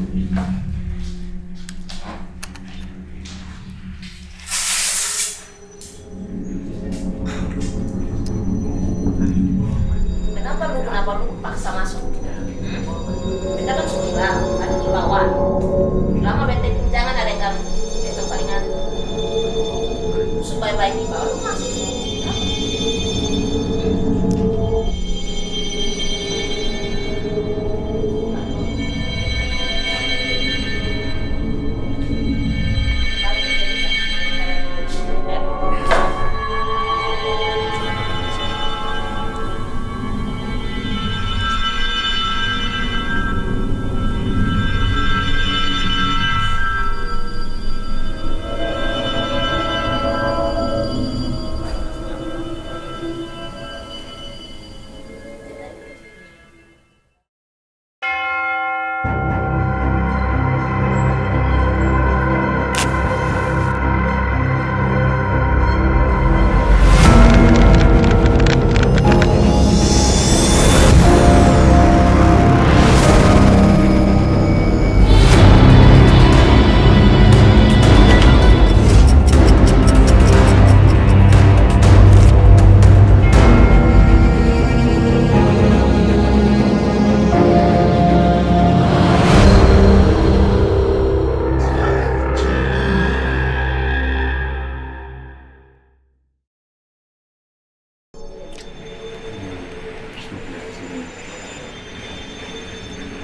Kenapa lu paksa masuk? Kita kan sudah ada di bawah. Lama bete jangan ada yang ganggu. Itu palingan supaya baik di bawah lu masuk.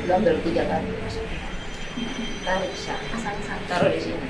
Lu ambil 3 kali. Taruh di sana. Taruh di sini.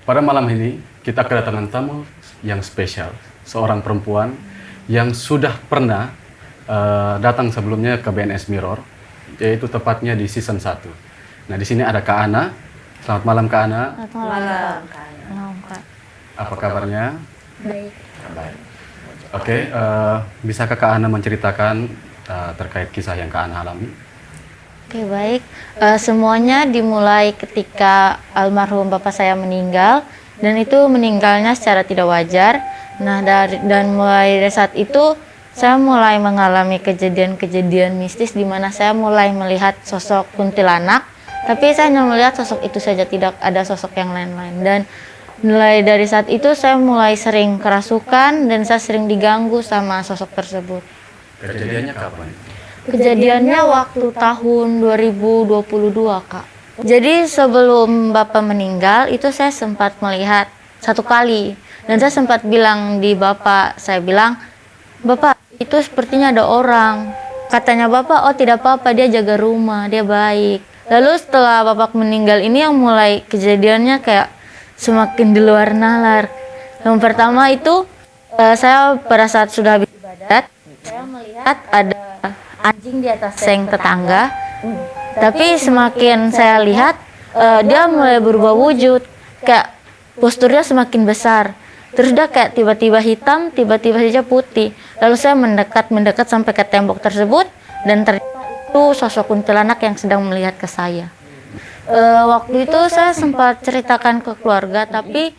Pada malam ini kita kedatangan tamu yang spesial, seorang perempuan yang sudah pernah datang sebelumnya ke BNS Mirror, yaitu tepatnya di season 1. Nah, di sini ada Kak Ana. Selamat malam Kak Ana. Selamat malam. Malam Kak. Apa kabarnya? Baik. Baik. Oke, bisa Kak Ana menceritakan terkait kisah yang Kak Ana alami? Oke, baik. Semuanya dimulai ketika almarhum bapak saya meninggal, dan itu meninggalnya secara tidak wajar. Nah, dan mulai dari saat itu saya mulai mengalami kejadian-kejadian mistis di mana saya mulai melihat sosok kuntilanak, tapi saya hanya melihat sosok itu saja, tidak ada sosok yang lain-lain. Dan mulai dari saat itu saya mulai sering kerasukan dan saya sering diganggu sama sosok tersebut. Kejadiannya kapan? Kejadiannya waktu tahun 2022, Kak. Jadi sebelum bapak meninggal itu saya sempat melihat 1 kali, dan saya sempat bilang di bapak, saya bilang, "Bapak, itu sepertinya ada orang." Katanya bapak, "Oh, tidak apa-apa, dia jaga rumah, dia baik." Lalu setelah bapak meninggal ini yang mulai kejadiannya kayak semakin di luar nalar. Yang pertama itu saya pada saat sudah habis ibadat, saya melihat ada anjing di atas seng tetangga. Tapi semakin saya lihat dia mulai berubah wujud, kayak posturnya semakin besar. Terus dia kayak tiba-tiba hitam, tiba-tiba saja putih. Lalu saya mendekat sampai ke tembok tersebut, dan ternyata itu sosok kuntilanak yang sedang melihat ke saya. Waktu itu saya sempat ceritakan ke keluarga, tapi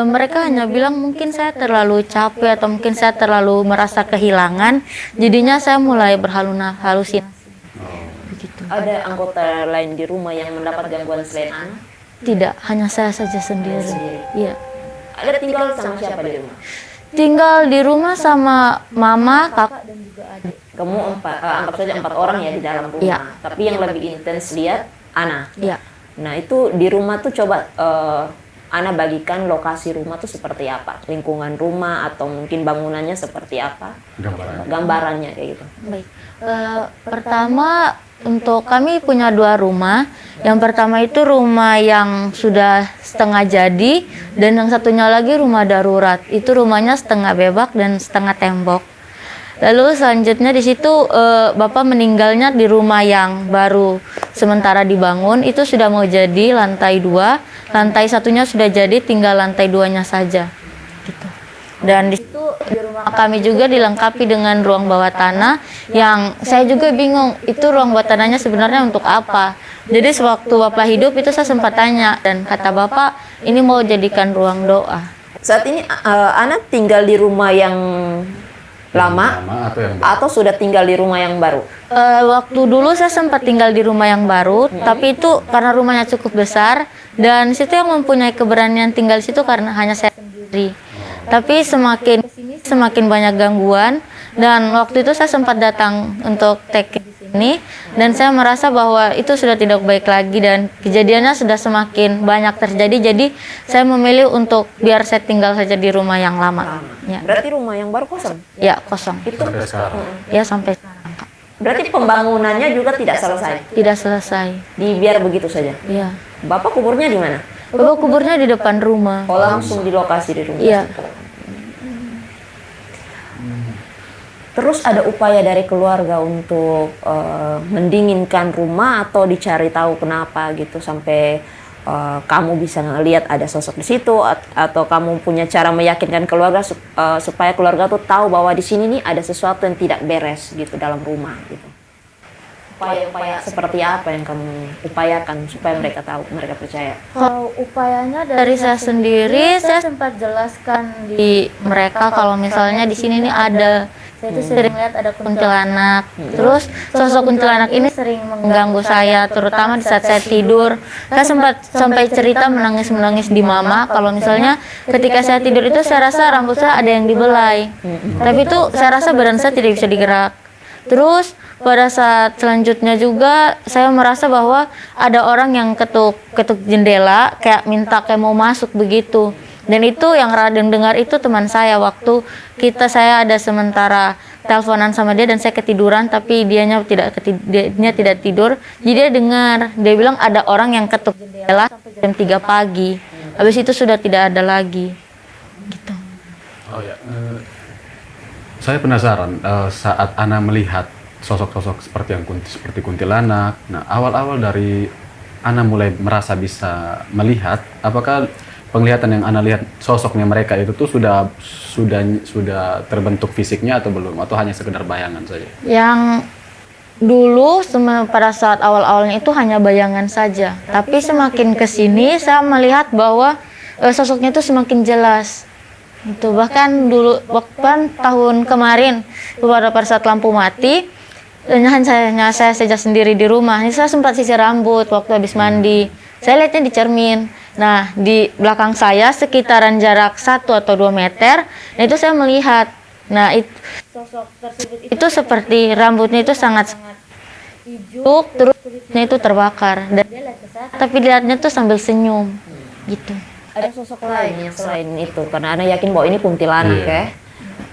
mereka hanya bilang mungkin saya terlalu capek atau mungkin saya terlalu merasa kehilangan, jadinya saya mulai berhalusinasi. Begitu. Ada anggota lain di rumah yang mendapat gangguan selain Ana? Tidak, hanya saya saja sendiri. Iya. Ada tinggal sama siapa di rumah? Tinggal di rumah sama mama, kakak, dan juga adik. Kamu anggap saja 4 orang ya di dalam rumah. Iya. Tapi yang lebih intens lihat Ana. Iya. Nah, itu di rumah tuh coba Ana bagikan lokasi rumah tuh seperti apa? Lingkungan rumah atau mungkin bangunannya seperti apa? Gambarannya kayak gitu. Baik. Pertama, untuk kami punya 2 rumah. Yang pertama itu rumah yang sudah setengah jadi, dan yang satunya lagi rumah darurat. Itu rumahnya setengah bebak dan setengah tembok. Lalu selanjutnya di situ bapak meninggalnya di rumah yang baru sementara dibangun, itu sudah mau jadi lantai 2, lantai satunya sudah jadi, tinggal lantai 2-nya saja. Gitu. Dan di situ di rumah kami juga dilengkapi dengan ruang bawah tanah yang saya juga bingung itu ruang bawah tanahnya sebenarnya untuk apa. Jadi sewaktu bapak hidup itu saya sempat tanya dan kata bapak ini mau jadikan ruang doa. Saat ini Ana tinggal di rumah yang lama atau sudah tinggal di rumah yang baru? Waktu dulu saya sempat tinggal di rumah yang baru, tapi itu karena rumahnya cukup besar dan situ yang mempunyai keberanian tinggal di situ karena hanya saya sendiri. Tapi semakin banyak gangguan dan waktu itu saya sempat datang untuk take di sini dan saya merasa bahwa itu sudah tidak baik lagi dan kejadiannya sudah semakin banyak terjadi. Jadi saya memilih untuk biar saya tinggal saja di rumah yang lama. Ya. Berarti rumah yang baru kosong? Ya, kosong. Itu sampai sekarang. Ya, sampai sekarang. Berarti pembangunannya juga tidak selesai? Tidak selesai. Dibiar begitu saja? Iya. Bapak kuburnya di mana? Bapak kuburnya di depan rumah. Oh, langsung di lokasi di rumah? Iya. Terus ada upaya dari keluarga untuk mendinginkan rumah atau dicari tahu kenapa gitu sampai kamu bisa ngelihat ada sosok di situ atau kamu punya cara meyakinkan keluarga supaya keluarga tuh tahu bahwa di sini nih ada sesuatu yang tidak beres gitu dalam rumah gitu. Upaya-upaya seperti apa yang kamu upayakan supaya mereka tahu, mereka percaya? Kalau upayanya dari saya sendiri, saya sempat jelaskan di mereka kalau misalnya di sini nih ada, saya itu sering lihat ada kuntilanak. Terus sosok kuntilanak ini sering mengganggu saya, terutama di saat saya tidur. Saya sempat sampai cerita menangis-menangis di mama kalau misalnya ketika saya tidur itu saya rasa rambut saya ada yang dibelai. Tapi itu saya rasa badan saya tidak bisa digerak. Terus pada saat selanjutnya juga saya merasa bahwa ada orang yang ketuk jendela kayak minta kayak mau masuk begitu. Dan itu yang Raden dengar itu teman saya waktu saya ada sementara teleponan sama dia dan saya ketiduran tapi dianya tidak tidur. Jadi dia dengar, dia bilang ada orang yang ketuk jendela sampai jam 3 pagi. Habis itu sudah tidak ada lagi. Gitu. Oh ya. Saya penasaran saat Ana melihat sosok-sosok seperti kuntilanak. Nah, awal-awal dari Ana mulai merasa bisa melihat, apakah penglihatan yang Ana lihat sosoknya mereka itu tuh sudah terbentuk fisiknya atau belum, atau hanya sekedar bayangan saja? Yang dulu pada saat awal-awalnya itu hanya bayangan saja, tapi semakin kesini saya melihat bahwa sosoknya itu semakin jelas. Itu bahkan dulu tahun kemarin pada saat lampu mati, hanya saya saja sendiri di rumah. Ini saya sempat sisir rambut waktu habis mandi. Saya lihatnya di cermin. Nah, di belakang saya sekitaran jarak 1 atau 2 meter, nah itu saya melihat. Nah, sosok tersebut itu seperti rambutnya itu sangat hijau, terus kulitnya itu terbakar. Dan dia lihat ke saya, tapi lihatnya tuh sambil senyum. Gitu. Ada sosok lain yang selain itu, karena Ana yakin bahwa ini kuntilanak ya.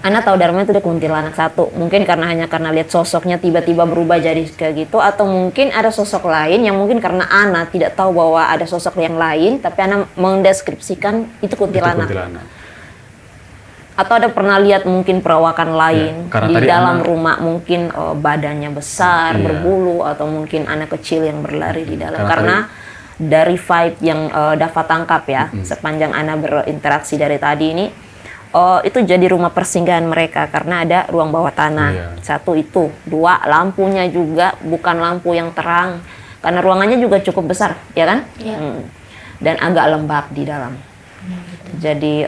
Ana tahu Dharma itu ada kuntilanak satu, mungkin karena lihat sosoknya tiba-tiba berubah jadi kayak gitu, atau mungkin ada sosok lain yang mungkin karena Ana tidak tahu bahwa ada sosok yang lain, tapi Ana mendeskripsikan itu kuntilanak. Atau ada pernah lihat mungkin perawakan lain di dalam rumah, mungkin badannya besar, berbulu, atau mungkin anak kecil yang berlari di dalam. Karena dari vibe yang Dava tangkap ya, sepanjang Ana berinteraksi dari tadi ini, itu jadi rumah persinggahan mereka karena ada ruang bawah tanah. Satu itu, 2 lampunya juga bukan lampu yang terang karena ruangannya juga cukup besar, ya kan? Dan agak lembab di dalam. Jadi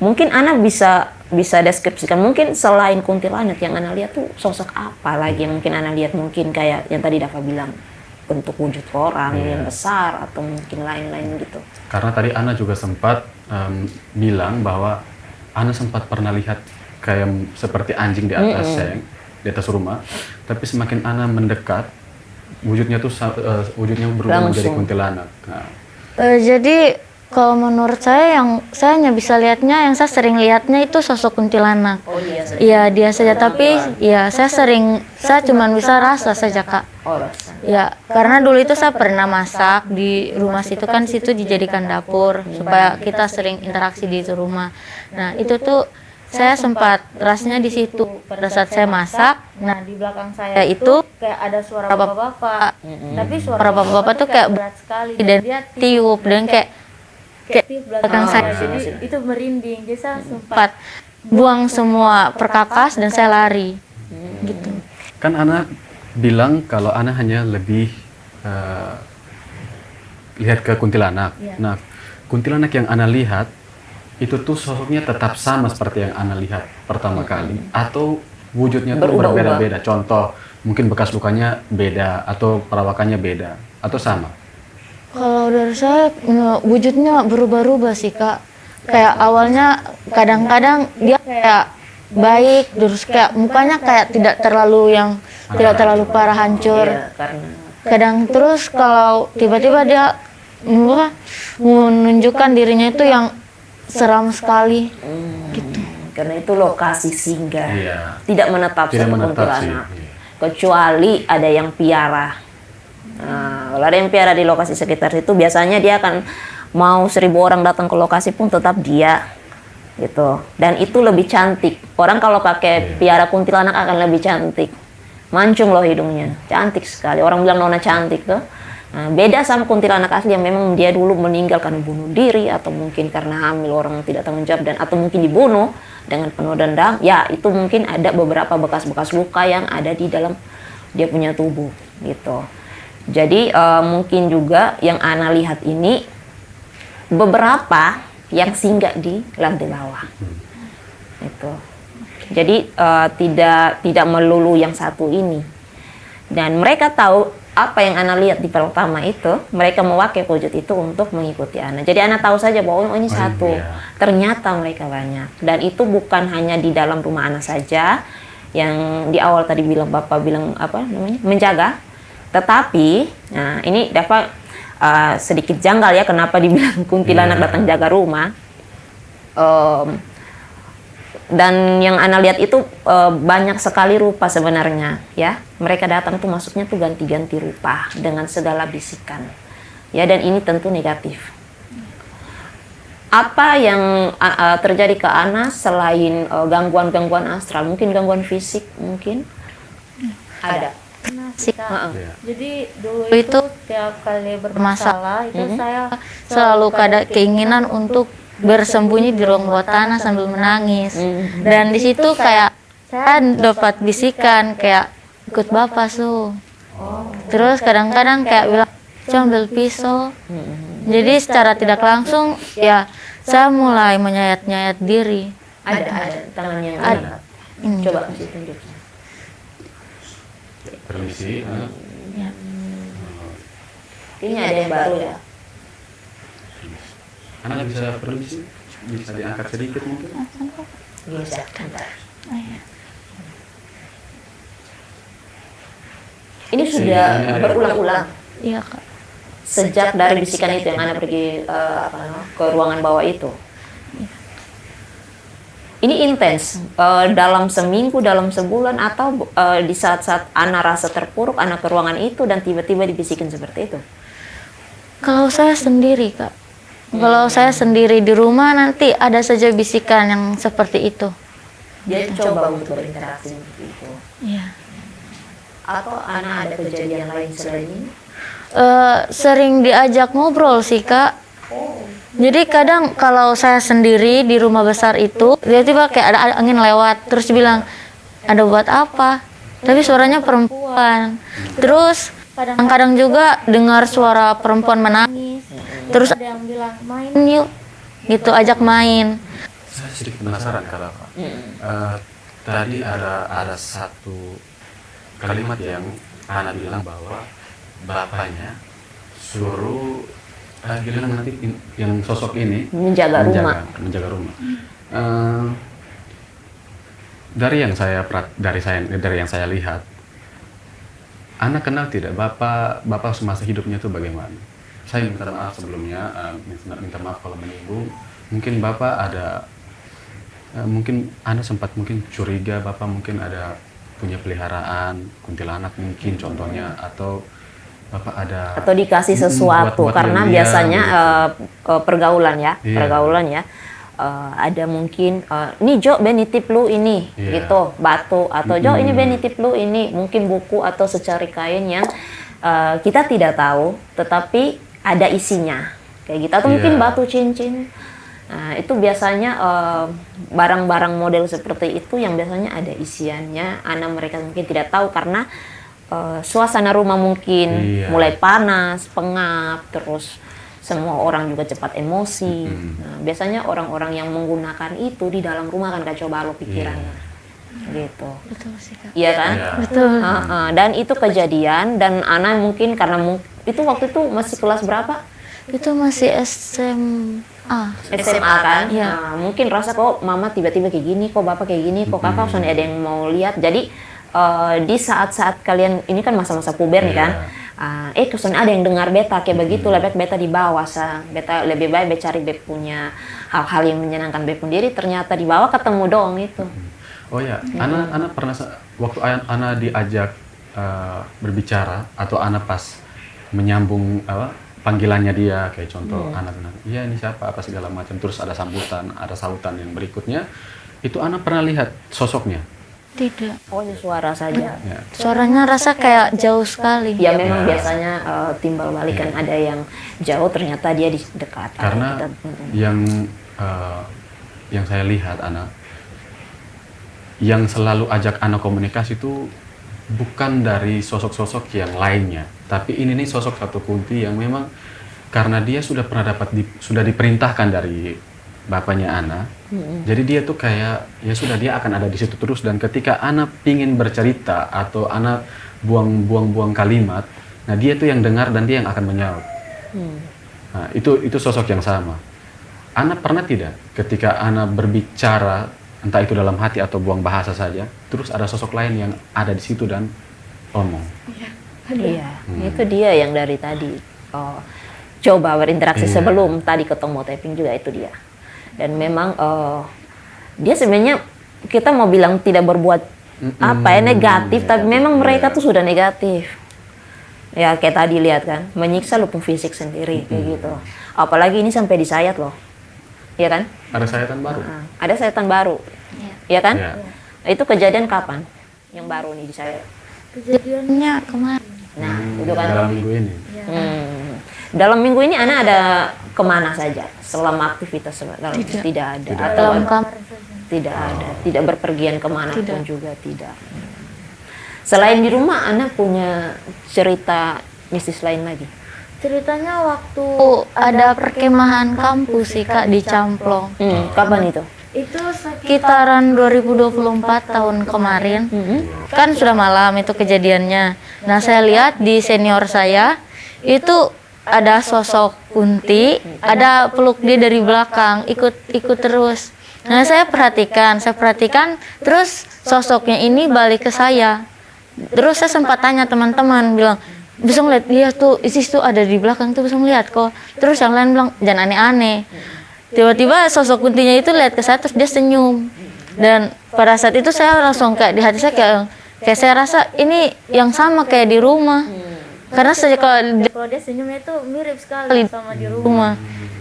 mungkin Ana bisa deskripsikan mungkin selain kuntilanak yang Ana lihat tuh sosok apa lagi yang mungkin Ana lihat, mungkin kayak yang tadi Dava bilang, bentuk wujud orang yang besar atau mungkin lain-lain gitu. Karena tadi Ana juga sempat bilang bahwa Ana sempat pernah lihat kayak seperti anjing di atas seng, di atas rumah, tapi semakin Ana mendekat, wujudnya berubah menjadi kuntilanak. Nah. Jadi kalau menurut saya hanya bisa lihatnya, yang saya sering lihatnya itu sosok kuntilanak. Oh dia saja. Iya dia saja, tapi ya saya cuma bisa rasa saja Kak. Oh rasa. Ya karena dulu itu saya pernah masak di rumah situ kan, situ dijadikan dapur supaya kita sering interaksi di itu rumah. Nah itu tuh saya sempat rasanya di situ pada saat saya masak. Nah, di belakang saya itu kayak ada suara bapak-bapak. Tapi suara bapak-bapak tuh kayak berat sekali dan dia tiup dan kayak tiup belakang saya. Jadi itu merinding. Jadi saya sempat buang semua perkakas dan saya lari. Gitu. Kan Ana bilang kalau Ana hanya lebih lihat ke kuntilanak. Nah, kuntilanak yang Ana lihat itu tuh sosoknya tetap sama seperti yang Ana lihat pertama kali, atau wujudnya tuh berbeda-beda. Contoh, mungkin bekas lukanya beda, atau perawakannya beda, atau sama. Kalau dari saya wujudnya berubah-ubah sih Kak. Kayak awalnya kadang-kadang dia kayak baik, terus kayak mukanya kayak tidak terlalu parah hancur. Iya, karena Kadang terus kalau tiba-tiba dia menunjukkan dirinya itu yang seram sekali. Gitu. karena itu lokasi singgah, Iya. tidak menetap Tidak satu menetap kuntilanak, sih, iya. kecuali ada yang piara. Nah, kalau ada yang piara di lokasi sekitar itu, biasanya dia akan mau 1000 orang datang ke lokasi pun tetap dia, gitu. Dan itu lebih cantik. Orang kalau pakai piara kuntilanak akan lebih cantik. Mancung loh hidungnya, cantik sekali. Orang bilang Nona cantik tuh. Nah, beda sama kuntilanak asli yang memang dia dulu meninggal karena bunuh diri, atau mungkin karena hamil orang tidak tanggung jawab, dan atau mungkin dibunuh dengan penuh dendam. Ya, itu mungkin ada beberapa bekas-bekas luka yang ada di dalam dia punya tubuh, gitu. Jadi mungkin juga yang Ana lihat ini beberapa yang singgah di lantai bawah, itu. Jadi tidak melulu yang satu ini. Dan mereka tahu apa yang Ana lihat di pertama itu, mereka memakai wujud itu untuk mengikuti Ana. Jadi Ana tahu saja bahwa ini satu. Iya. Ternyata mereka banyak. Dan itu bukan hanya di dalam rumah Ana saja, yang di awal tadi bilang Bapak bilang apa namanya, menjaga. Tetapi, nah ini dapat sedikit janggal ya, kenapa dibilang kuntilanak datang jaga rumah. Dan yang Ana lihat itu banyak sekali rupa sebenarnya ya. Mereka datang tuh masuknya tuh ganti-ganti rupa dengan segala bisikan. Ya, dan ini tentu negatif. Apa yang terjadi ke Ana selain gangguan-gangguan astral? Mungkin gangguan fisik mungkin? Ada. Sih, Kak. Iya. Jadi dulu itu tiap kali bermasalah itu saya selalu ada keinginan untuk bersembunyi di ruang bawah tanah sambil menangis. Dan di situ kayak saya dapat bisikan kayak ikut Bapak Su. Terus kadang-kadang kayak bilang coba ambil pisau. Jadi secara tidak langsung ya saya mulai menyayat-nyayat diri. Ada tangannya yang Ada. angkat. Coba kasih tunjuk. Permisi. Ya. Ini ada yang baru ya. Ana bisa permisi? Bisa diangkat sedikit mungkin? Bisa, bentar. Ini sudah Ini ada. berulang-ulang Iya Kak. sejak dari bisikan itu yang Ana pergi ke ruangan bawah itu. Ini intens dalam seminggu, dalam sebulan, atau di saat-saat Ana rasa terpuruk, Ana ke ruangan itu dan tiba-tiba dibisikin seperti itu. Kalau saya sendiri Kak. Kalau saya sendiri di rumah nanti ada saja bisikan yang seperti itu. Dia coba untuk berinteraksi seperti itu. Iya. Atau Ana ada kejadian lain selain ini? Sering diajak ngobrol sih Kak. Jadi kadang kalau saya sendiri di rumah besar itu tiba-tiba kayak ada angin lewat terus bilang ada buat apa, tapi suaranya perempuan. Terus kadang-kadang juga dengar suara perempuan menangis, terus ada yang bilang main yuk gitu, ajak main. Saya sedikit penasaran kalau tadi ada satu kalimat yang Ana bilang bahwa bapaknya suruh bilang nanti yang sosok ini Menjaga rumah. menjaga rumah. Dari yang saya lihat, Ana kenal tidak bapak semasa hidupnya itu bagaimana? Saya minta maaf sebelumnya, minta maaf kalau menyinggung. Mungkin bapak ada, mungkin Ana sempat mungkin curiga bapak mungkin ada punya peliharaan kuntilanak mungkin contohnya, atau bapak ada Atau dikasih sesuatu buat karena dia, biasanya gitu. pergaulan ya, Iya. pergaulan ya. ada mungkin nih Jo Ben nitip lu ini gitu batu atau Jo ini Ben nitip lu ini mungkin buku atau secari kain yang kita tidak tahu tetapi ada isinya kayak gitu atau mungkin batu cincin. Nah, itu biasanya barang-barang model seperti itu yang biasanya ada isiannya. Anak mereka mungkin tidak tahu karena suasana rumah mungkin mulai panas, pengap, terus semua orang juga cepat emosi. Nah, biasanya orang-orang yang menggunakan itu di dalam rumah kan kacau balau pikirannya. Gitu. Betul sih, Kak. Iya kan? Betul. Dan itu kejadian dan Ana mungkin karena itu waktu itu masih kelas berapa? Itu masih SMA. SMA kan? Iya. Nah, mungkin rasa kok mama tiba-tiba kayak gini, kok bapak kayak gini, kok kakak ada yang mau lihat. Jadi di saat-saat kalian ini kan masa-masa puber nih kan, kesan ada yang dengar beta kayak begitu, lebih beta di bawah, beta lebih baik beta cari beta punya hal-hal yang menyenangkan beta sendiri, ternyata di bawah ketemu dong itu. Oh ya, Ana pernah waktu Ana diajak berbicara atau Ana pas menyambung panggilannya dia kayak contoh Ana bilang, iya ini siapa apa segala macam, terus ada sambutan, ada sautan yang berikutnya, itu Ana pernah lihat sosoknya? Tidak. Oh, suara saja. Ya. Suaranya rasa kayak jauh sekali. Ya memang biasanya timbal balik kan ada yang jauh ternyata dia di dekat. Karena yang saya lihat Ana, yang selalu ajak Ana komunikasi itu bukan dari sosok-sosok yang lainnya, tapi ini nih sosok satu Kunti yang memang karena dia sudah pernah sudah diperintahkan dari bapaknya Ana, jadi dia tuh kayak ya sudah dia akan ada di situ terus dan ketika Ana pingin bercerita atau Ana buang-buang kalimat, nah dia tuh yang dengar dan dia yang akan menjawab. Nah, itu sosok yang sama. Ana pernah tidak ketika Ana berbicara entah itu dalam hati atau buang bahasa saja, terus ada sosok lain yang ada di situ dan ngomong. Iya, itu dia yang dari tadi coba berinteraksi sebelum tadi ketemu typing juga itu dia. Dan memang dia sebenarnya kita mau bilang tidak berbuat negatif, tapi memang mereka tuh sudah negatif. Ya kayak tadi lihat kan, menyiksa lupa fisik sendiri kayak gitu. Apalagi ini sampai disayat loh. Iya kan? Ada sayatan baru. Ada sayatan baru. Iya kan? Ya. Itu kejadian kapan? Yang baru nih disayat. Kejadiannya kemarin. Nah, itu kan. Dalam minggu ini. Dalam minggu ini Ana ada kemana saja selama aktivitas tidak ada atau Dalam kamar. tidak ada, tidak berpergian kemana pun juga tidak. Selain di rumah Ana punya cerita mistis lain lagi. Ceritanya waktu ada perkemahan kampus sih Kak di Camplong. Kapan itu? Itu sekitaran 2024 tahun kemarin. Kan sudah malam itu kejadiannya. Nah, saya lihat di senior saya itu ada sosok Kunti, ada peluk dia dari belakang, ikut terus. Nah, saya perhatikan, terus sosoknya ini balik ke saya. Terus saya sempat tanya teman-teman, bilang, bisa ngeliat dia tuh, Isis tuh ada di belakang tuh, bisa ngeliat kok. Terus yang lain bilang, jangan aneh-aneh. Tiba-tiba sosok Kuntinya itu lihat ke saya, terus dia senyum. Dan pada saat itu saya langsung kayak di hati saya kayak saya rasa ini yang sama kayak di rumah. Karena kalau dia senyumnya itu mirip sekali sama di rumah.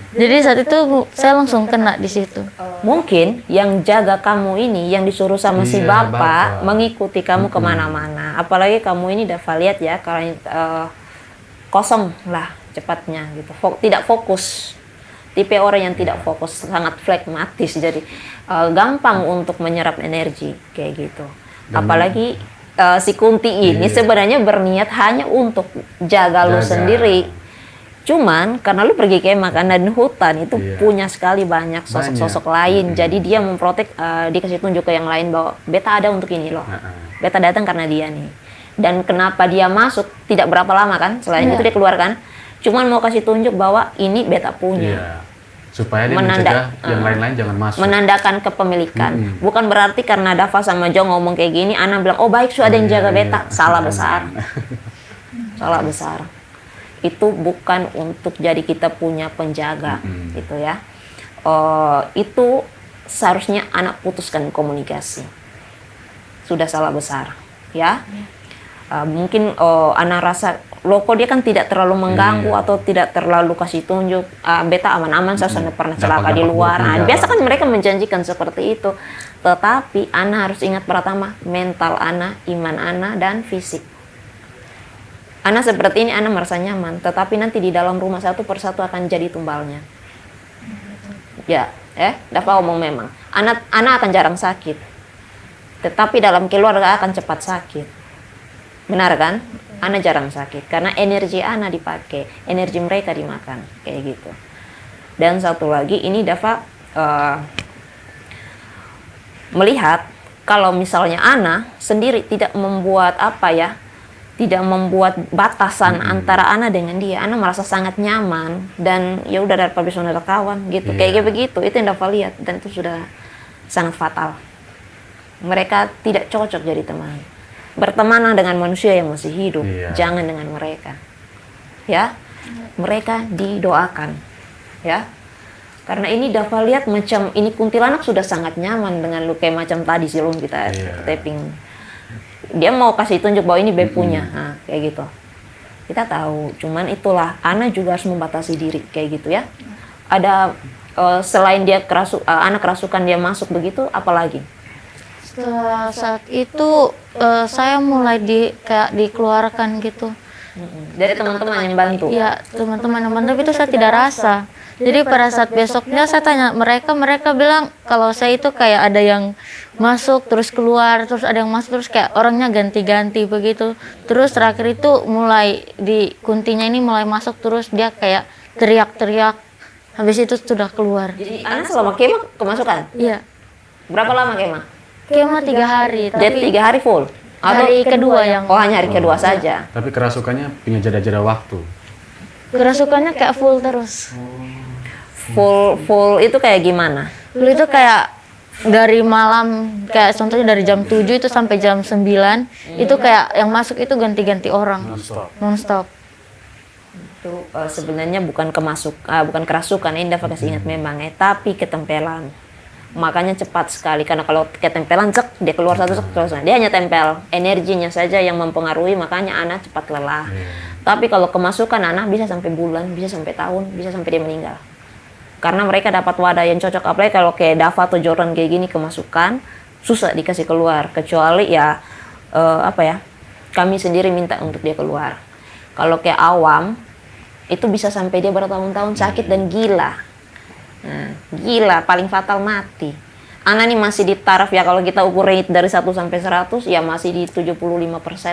Jadi saat itu saya langsung kena di situ. Mungkin yang jaga kamu ini, yang disuruh sama si bapak mengikuti kamu kemana-mana. Apalagi kamu ini udah lihat ya, kalau kosong lah cepatnya gitu. Tidak fokus. Tipe orang yang tidak fokus, sangat flekmatis. Jadi gampang untuk menyerap energi kayak gitu. Apalagi si Kunti ini sebenarnya berniat hanya untuk jaga lu sendiri. Cuman karena lu pergi ke makan dan hutan itu punya sekali banyak sosok-sosok lain. Jadi dia memprotek, dikasih tunjuk ke yang lain bahwa beta ada untuk ini loh. Beta datang karena dia nih. Dan kenapa dia masuk tidak berapa lama kan? Selain itu dia keluarkan. Cuman mau kasih tunjuk bahwa ini beta punya. Supaya dia mencegah yang lain-lain jangan masuk. Menandakan kepemilikan. Bukan berarti karena Dava sama Jo ngomong kayak gini, Ana bilang, oh baik sudah ada yang jaga beta. Salah besar. Salah besar. Itu bukan untuk jadi kita punya penjaga gitu ya. Itu seharusnya anak putuskan komunikasi. Sudah salah besar ya. Mungkin anak rasa loko dia kan tidak terlalu mengganggu Iya. atau tidak terlalu kasih tunjuk beta aman-aman saya sudah pernah celaka di Dampak-dampak luar. buruknya Nah, jarang. biasa kan mereka menjanjikan seperti itu. Tetapi Ana harus ingat pertama mental Ana, iman Ana dan fisik. Ana seperti ini Ana merasa nyaman, tetapi nanti di dalam rumah satu persatu akan jadi tumbalnya. Ya, dapat omong memang. Ana akan jarang sakit. Tetapi dalam keluarga akan cepat sakit. Benar kan? Ana jarang sakit karena energi Ana dipakai, energi mereka dimakan, kayak gitu. Dan satu lagi ini dapat melihat kalau misalnya Ana sendiri tidak membuat tidak membuat batasan antara Ana dengan dia, Ana merasa sangat nyaman dan ya udah daripada bisa ada kawan gitu, kayak begitu. Itu yang dapat lihat dan itu sudah sangat fatal. Mereka tidak cocok jadi teman. Bertemanlah dengan manusia yang masih hidup, jangan dengan mereka. Ya, mereka didoakan. Ya, karena ini dapat lihat macam ini kuntilanak sudah sangat nyaman dengan lu kayak macam tadi sebelum kita tapping. Dia mau kasih tunjuk bahwa ini punya, nah, kayak gitu. Kita tahu, cuman itulah Ana juga harus membatasi diri kayak gitu ya. Ada selain dia anak kerasukan dia masuk begitu, apalagi? Setelah saat itu saya mulai kayak dikeluarkan gitu. Dari teman-teman yang bantu. Iya, teman-teman yang bantu itu saya tidak rasa. Jadi pada saat besoknya saya tanya mereka bilang kalau saya itu kayak ada yang masuk terus keluar, terus ada yang masuk terus kayak orangnya ganti-ganti begitu. Terus terakhir itu mulai di kuntinya ini mulai masuk terus dia kayak teriak-teriak. Habis itu sudah keluar. Jadi Ana selama kema kemasukan? Iya. Berapa lama kema? Kema 3 hari. Jadi 3 hari full? Hari kedua yang hanya hari kedua saja. Tapi kerasukannya punya jeda-jeda waktu. kerasukannya kayak full terus. Full itu kayak gimana? Full itu kayak dari malam, kayak contohnya dari jam 7 itu sampai jam 9 itu kayak yang masuk itu ganti-ganti orang non-stop. Itu sebenarnya bukan kerasukan, ini dapat kasih ingat memang tapi ketempelan. Makanya cepat sekali karena kalau ketempelan cek dia keluar satu cek terus dia hanya tempel, energinya saja yang mempengaruhi, makanya anak cepat lelah. Tapi kalau kemasukan anak bisa sampai bulan, bisa sampai tahun, bisa sampai dia meninggal. Karena mereka dapat wadah yang cocok, apalagi kalau kayak Dava atau Jordan kayak gini kemasukan susah dikasih keluar, kecuali ya kami sendiri minta untuk dia keluar. Kalau kayak awam itu bisa sampai dia bertahun-tahun sakit dan gila. Nah, gila, paling fatal mati. Ana nih masih di taraf ya, kalau kita ukur rate dari 1 sampai 100 ya masih di 75%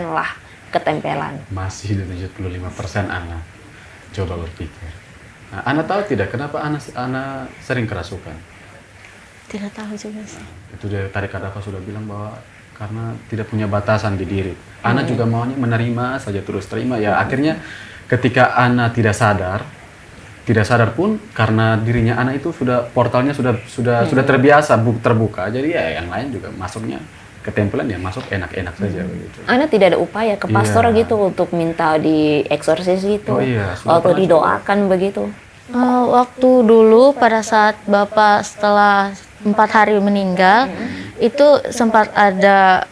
lah ketempelan. Masih di 75% Ana. Coba berpikir. Nah, Ana tahu tidak kenapa Ana sering kerasukan? Tidak tahu juga sih. Itu dari tadi Kak Dava sudah bilang bahwa karena tidak punya batasan di diri. Ana juga maunya menerima saja, terus terima. Ya akhirnya ketika Ana tidak sadar pun karena dirinya anak itu sudah portalnya sudah terbiasa terbuka, jadi ya yang lain juga masuknya ketempelan ya masuk enak-enak saja begitu. Ana tidak ada upaya ke pastor gitu untuk minta di eksorsis gitu atau didoakan begitu. Waktu dulu pada saat Bapak setelah 4 hari meninggal itu sempat ada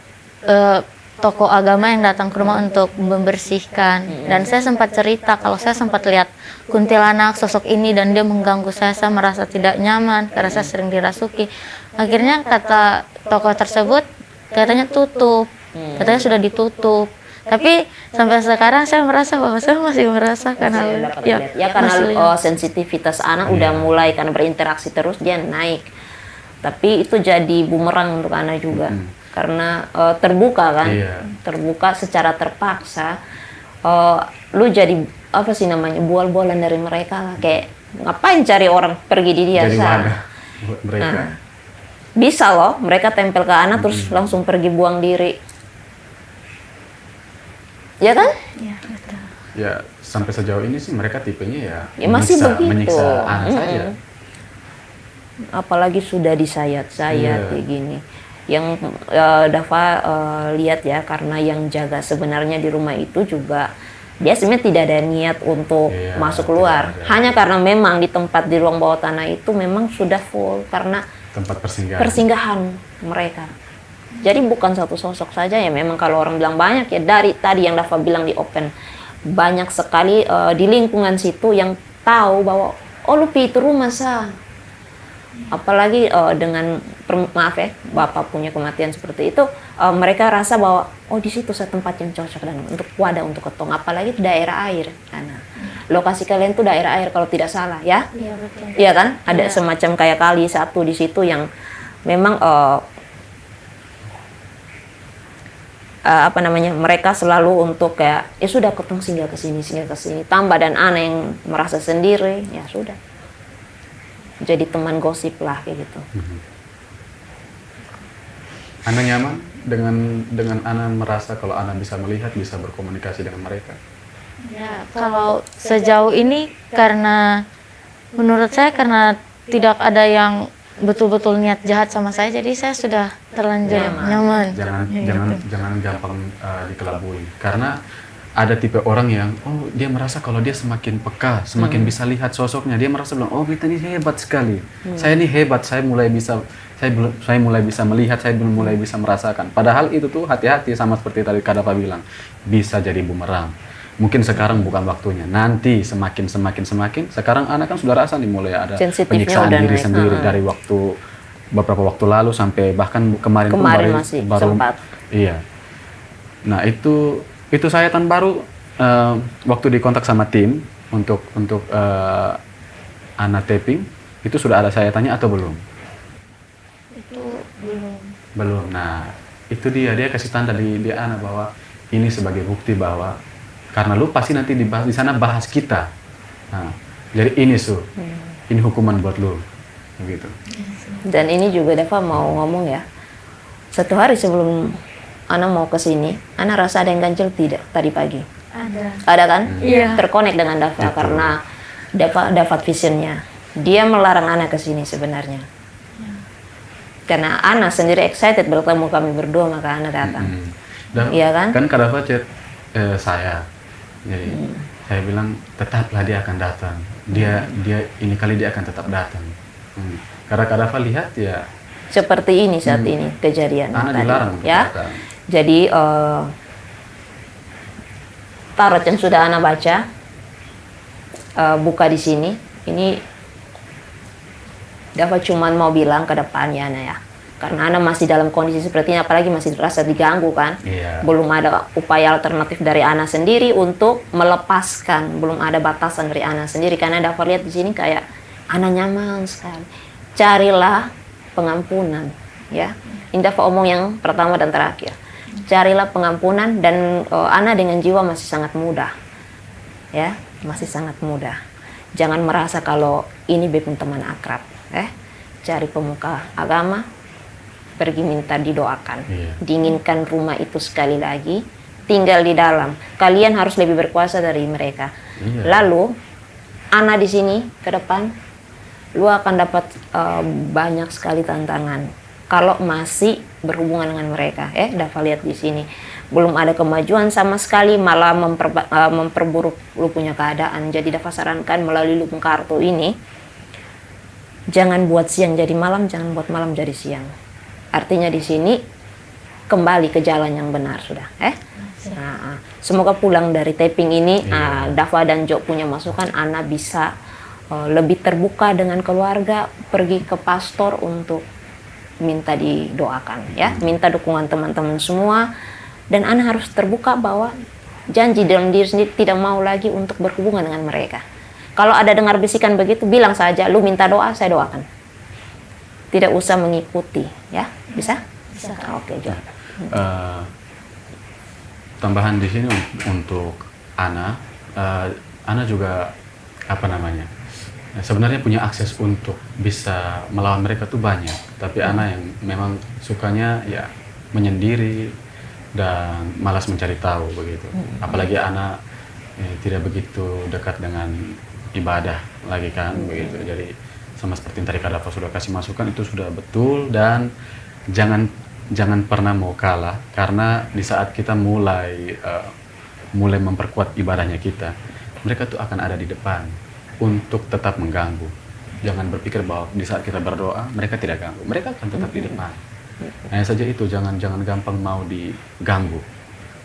tokoh agama yang datang ke rumah untuk membersihkan, dan saya sempat cerita kalau saya sempat lihat kuntilanak sosok ini dan dia mengganggu saya merasa tidak nyaman karena saya sering dirasuki. Akhirnya kata tokoh tersebut katanya tutup, katanya sudah ditutup. Tapi sampai sekarang saya merasa bahwa saya masih merasakan hal karena sensitivitas anak udah mulai karena berinteraksi terus dia naik. Tapi itu jadi bumerang untuk anak juga. Karena terbuka kan, terbuka secara terpaksa, lu jadi apa sih namanya bual-bualan dari mereka lah, kayak ngapain cari orang pergi di dia jadi wadah buat mereka. Nah, bisa loh mereka tempel ke anak terus langsung pergi buang diri, ya kan? Ya, betul. Ya sampai sejauh ini sih mereka tipenya ya masih begitu, menyiksa anak saja. Apalagi sudah disayat-sayat kayak gini. Yang Dava lihat ya, karena yang jaga sebenarnya di rumah itu juga dia sebenarnya tidak ada niat untuk masuk keluar, hanya karena memang di tempat di ruang bawah tanah itu memang sudah full karena tempat persinggahan mereka. Jadi bukan satu sosok saja ya, memang kalau orang bilang banyak ya, dari tadi yang Dava bilang di open banyak sekali di lingkungan situ yang tahu bahwa oh Lupi itu rumah sah. Apalagi dengan maaf ya bapak punya kematian seperti itu, mereka rasa bahwa oh di situ satu tempat yang cocok dan untuk wadah untuk ketong, apalagi itu daerah air. Nah, lokasi kalian tuh daerah air kalau tidak salah ya. Iya betul. Iya kan? Ada semacam kayak kali satu di situ yang memang apa namanya, mereka selalu untuk kayak ya sudah ketong singgah ke sini tambah, dan anak yang merasa sendiri ya sudah jadi teman gosip lah kayak gitu. Ana nyaman dengan Ana merasa kalau Ana bisa melihat, bisa berkomunikasi dengan mereka. Ya, kalau sejauh ini karena menurut saya karena tidak ada yang betul-betul niat jahat sama saya, jadi saya sudah terlanjur nyaman. Jangan gampang dikelabui, karena ada tipe orang yang dia merasa kalau dia semakin peka, semakin bisa lihat sosoknya, dia merasa bilang oh kita ini hebat sekali, saya ini hebat, saya mulai bisa melihat, saya belum mulai bisa merasakan. Padahal itu tuh hati-hati, sama seperti tadi Kak Dava bilang, bisa jadi bumerang. Mungkin sekarang bukan waktunya, nanti semakin sekarang anak kan sudah rasa nih mulai ada penyiksaan diri sendiri dari beberapa waktu lalu sampai bahkan kemarin masih baru sempat. Iya. Nah itu sayatan baru waktu dikontak sama tim untuk Ana taping, itu sudah ada sayatannya atau belum? Itu belum. Belum. Nah itu dia kasih tanda di Ana bahwa ini sebagai bukti bahwa karena lu pasti nanti di sana bahas kita. Nah, jadi ini ini hukuman buat lu, begitu. Dan ini juga Dava mau ngomong ya, satu hari sebelum Ana mau ke sini, Ana rasa ada yang ganjel tidak tadi pagi? Ada kan? Iya. Terkonek dengan Dava karena Dava dapat visionnya. Dia melarang Ana ke sini sebenarnya. Karena Ana sendiri excited bertemu kami berdua, maka Ana datang. Dan iya kan? Kan Kak Dava chat saya. Jadi saya bilang tetaplah dia akan datang. Dia ini kali dia akan tetap datang. Karena Kak Dava lihat ya seperti ini saat ini kejadian Ana tadi, dilarang ya. datang. Jadi tarot yang sudah Ana baca buka di sini. Ini Dava cuman mau bilang ke depannya Ana ya. Karena Ana masih dalam kondisi seperti ini, apalagi masih rasa diganggu kan. Belum ada upaya alternatif dari Ana sendiri untuk melepaskan, belum ada batasan dari Ana sendiri. Karena Dava lihat di sini kayak Ana nyaman sekali. Carilah pengampunan, ya. Ini Dava omong yang pertama dan terakhir. Carilah pengampunan, dan Ana dengan jiwa masih sangat muda, ya, masih sangat muda. Jangan merasa kalau ini bepun teman akrab, cari pemuka agama. Pergi minta didoakan, dinginkan rumah itu sekali lagi, tinggal di dalam. Kalian harus lebih berkuasa dari mereka. Lalu, Ana di sini ke depan, lu akan dapat banyak sekali tantangan. Kalau masih berhubungan dengan mereka, Dava lihat di sini belum ada kemajuan sama sekali, malah memperburuk lu punya keadaan. Jadi Dava sarankan melalui lubung kartu ini, jangan buat siang jadi malam, jangan buat malam jadi siang. Artinya di sini kembali ke jalan yang benar sudah. Nah, semoga pulang dari taping ini Dava dan Jo punya masukan, Ana bisa lebih terbuka dengan keluarga, pergi ke pastor untuk minta didoakan, ya, minta dukungan teman-teman semua, dan Ana harus terbuka bahwa janji dalam diri sendiri tidak mau lagi untuk berhubungan dengan mereka. Kalau ada dengar bisikan begitu, bilang saja, lu minta doa, saya doakan. Tidak usah mengikuti, ya, bisa? Bisa. Oke, Jo. Tambahan di sini untuk Ana, Ana juga apa namanya? Sebenarnya punya akses untuk bisa melawan mereka tuh banyak, tapi Ana yang memang sukanya ya menyendiri dan malas mencari tahu begitu. Apalagi Ana tidak begitu dekat dengan ibadah lagi kan begitu. Jadi sama seperti yang tadi Kak Dava sudah kasih masukan, itu sudah betul, dan jangan pernah mau kalah, karena di saat kita mulai memperkuat ibadahnya kita, mereka tuh akan ada di depan untuk tetap mengganggu. Jangan berpikir bahwa di saat kita berdoa mereka tidak ganggu, mereka akan tetap di depan. Hanya saja itu, jangan gampang mau diganggu.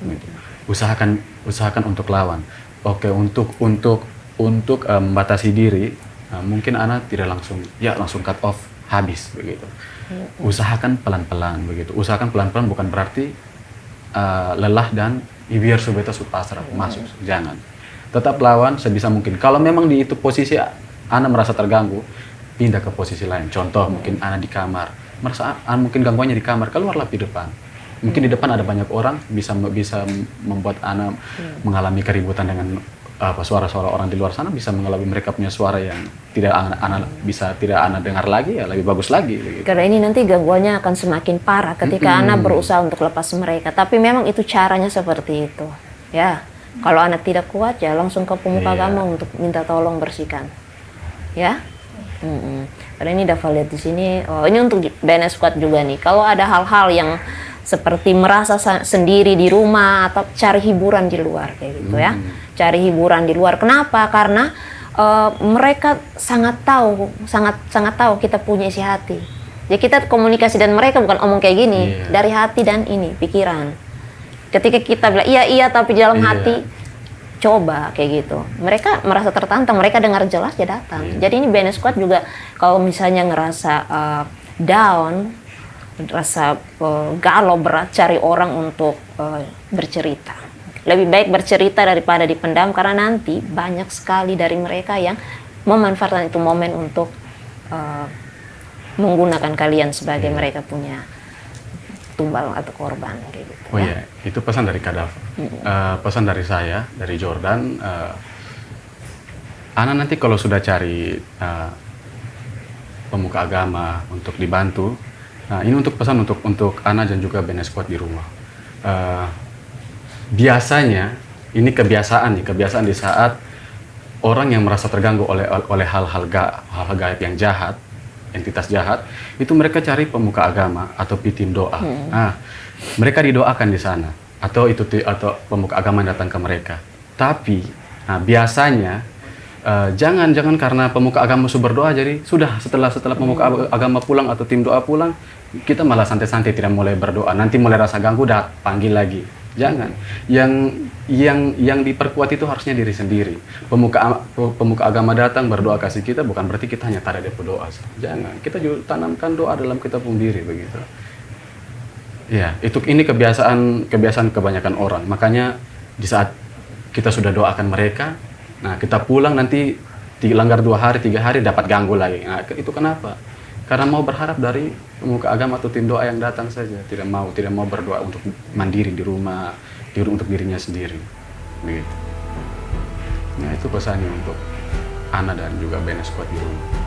Gitu. Usahakan untuk lawan. Oke, untuk membatasi diri, mungkin anak tidak langsung cut off habis begitu. Usahakan pelan-pelan begitu. Usahakan pelan-pelan bukan berarti lelah dan biar subeta pasrah masuk, jangan. Tetap lawan sebisa mungkin. Kalau memang di itu posisi anak merasa terganggu, pindah ke posisi lain. Contoh mungkin anak di kamar, merasa mungkin gangguannya di kamar, keluarlah di depan. Mungkin di depan ada banyak orang, bisa membuat anak mengalami keributan dengan suara-suara orang di luar sana, bisa mengalami mereka punya suara yang tidak anak dengar lagi, ya lebih bagus lagi. Gitu. Karena ini nanti gangguannya akan semakin parah ketika anak berusaha untuk lepas mereka. Tapi memang itu caranya seperti itu, ya. Kalau anak tidak kuat, ya langsung ke pemuka agama untuk minta tolong bersihkan, ya. Karena ini Dava lihat di sini, ini untuk BNS Squad juga nih. Kalau ada hal-hal yang seperti merasa sendiri di rumah atau cari hiburan di luar kayak gitu ya, cari hiburan di luar. Kenapa? Karena mereka sangat tahu kita punya isi hati. Jadi kita komunikasi dan mereka bukan omong kayak gini, dari hati dan ini pikiran. Ketika kita bilang iya tapi di dalam hati coba kayak gitu, mereka merasa tertantang, mereka dengar jelas ya datang. Jadi ini BNS Squad juga kalau misalnya ngerasa down, rasa galau, berat, cari orang untuk bercerita. Lebih baik bercerita daripada dipendam, karena nanti banyak sekali dari mereka yang memanfaatkan itu momen untuk menggunakan kalian sebagai mereka punya tumbal atau korban kayak gitu. Oh iya, itu pesan dari Kak Dava. Pesan dari saya, dari Jordan, anak nanti kalau sudah cari pemuka agama untuk dibantu. Nah, ini untuk pesan untuk Ana dan juga BNS Squad di rumah. Biasanya ini kebiasaan di saat orang yang merasa terganggu oleh hal-hal gaib yang jahat, entitas jahat, itu mereka cari pemuka agama atau pitim doa. Nah, mereka didoakan di sana atau pemuka agama yang datang ke mereka. Tapi biasanya jangan karena pemuka agama sudah berdoa, jadi sudah setelah pemuka agama pulang atau tim doa pulang, kita malah santai-santai tidak mulai berdoa. Nanti mulai rasa ganggu, dah panggil lagi. Jangan. Yang diperkuat itu harusnya diri sendiri. Pemuka agama datang berdoa kasih kita, bukan berarti kita hanya tada dia berdoa. Jangan. Kita juga tanamkan doa dalam kita pun diri begitu. Ya, ini kebiasaan kebanyakan orang. Makanya di saat kita sudah doakan mereka, nah kita pulang nanti langgar 2 hari, 3 hari dapat ganggu lagi. Nah, itu kenapa? Karena mau berharap dari pemuka agama atau tim doa yang datang saja, tidak mau berdoa untuk mandiri di rumah, untuk dirinya sendiri. Begitu. Nah, itu pesannya untuk Ana dan juga BNS Squad di rumah.